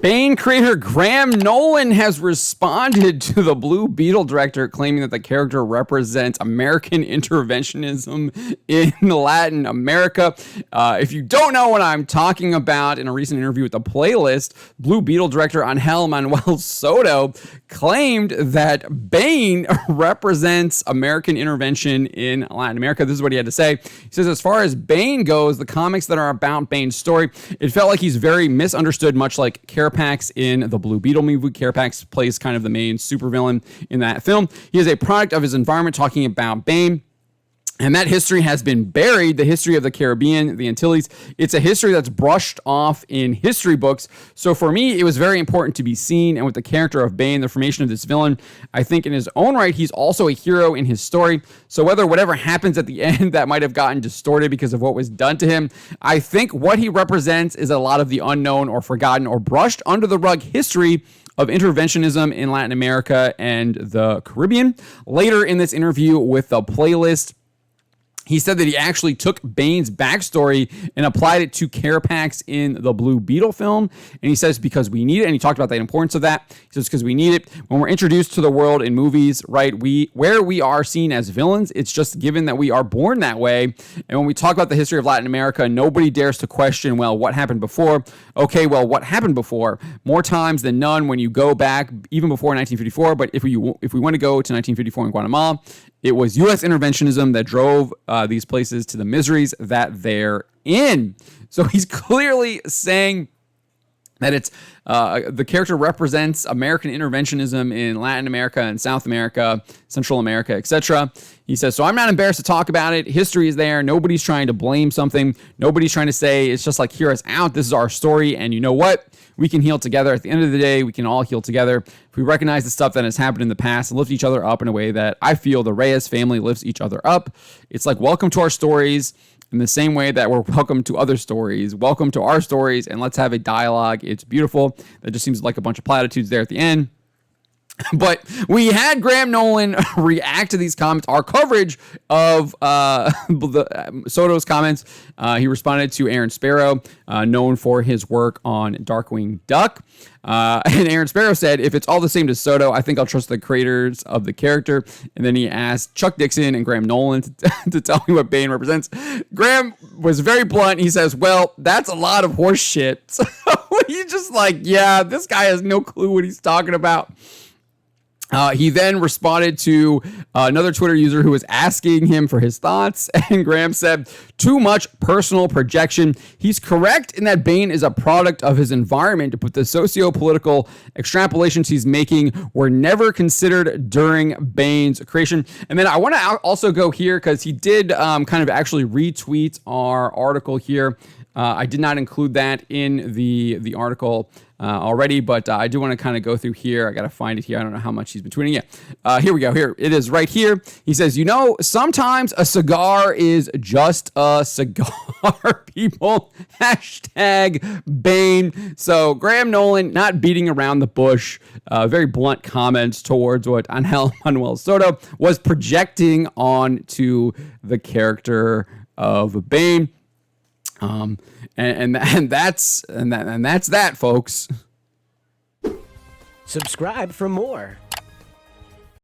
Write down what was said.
Bane creator Graham Nolan has responded to the Blue Beetle director, claiming that the character represents American interventionism in Latin America. If you don't know what I'm talking about, in a recent interview with The Playlist, Blue Beetle director Angel Manuel Soto claimed that Bane represents American intervention in Latin America. This is what he had to say. He says, as far as Bane goes, the comics that are about Bane's story, it felt like he's very misunderstood, much like Carapax in the Blue Beetle movie. Carapax plays kind of the main supervillain in that film. He is a product of his environment, talking about Bane. And that history has been buried, the history of the Caribbean, the Antilles. It's a history that's brushed off in history books. So for me, it was very important to be seen. And with the character of Bane, the formation of this villain, I think in his own right, he's also a hero in his story. So whatever happens at the end that might have gotten distorted because of what was done to him, I think what he represents is a lot of the unknown or forgotten or brushed under the rug history of interventionism in Latin America and the Caribbean. Later in this interview with The Playlist, he said that he actually took Bane's backstory and applied it to Carapax in the Blue Beetle film. And he says, because we need it. And he talked about the importance of that. He says, because we need it. When we're introduced to the world in movies, right, where we are seen as villains, it's just given that we are born that way. And when we talk about the history of Latin America, nobody dares to question, well, what happened before? Okay, well, what happened before? More times than none when you go back, even before 1954. But if we want to go to 1954 in Guatemala, it was U.S. interventionism that drove these places to the miseries that they're in. So he's clearly saying that it's the character represents American interventionism in Latin America and South America, Central America, etc. He says, so I'm not embarrassed to talk about it. History is there. Nobody's trying to blame something. Nobody's trying to say it's just like, hear us out. This is our story. And you know what? We can heal together. At the end of the day, we can all heal together. If we recognize the stuff that has happened in the past and lift each other up in a way that I feel the Reyes family lifts each other up. It's like, welcome to our stories in the same way that we're welcome to other stories. Welcome to our stories, and let's have a dialogue. It's beautiful. That just seems like a bunch of platitudes there at the end. But we had Graham Nolan react to these comments, our coverage of Soto's comments. He responded to Aaron Sparrow, known for his work on Darkwing Duck. And Aaron Sparrow said, if it's all the same to Soto, I think I'll trust the creators of the character. And then he asked Chuck Dixon and Graham Nolan to tell me what Bane represents. Graham was very blunt. He says, well, that's a lot of horse shit. So he's just like, yeah, this guy has no clue what he's talking about. He then responded to another Twitter user who was asking him for his thoughts, and Graham said, too much personal projection. He's correct in that Bane is a product of his environment, but the socio-political extrapolations he's making were never considered during Bane's creation. And then I want to also go here because he did kind of actually retweet our article here. I did not include that in the article already, but I do want to kind of go through here. I got to find it here. I don't know how much he's been tweeting it. Here we go. Here it is right here. He says, you know, sometimes a cigar is just a cigar, people. Hashtag Bane. So Graham Nolan not beating around the bush. Very blunt comments towards what Angel Manuel Soto was projecting onto the character of Bane. And that's that, folks. Subscribe for more.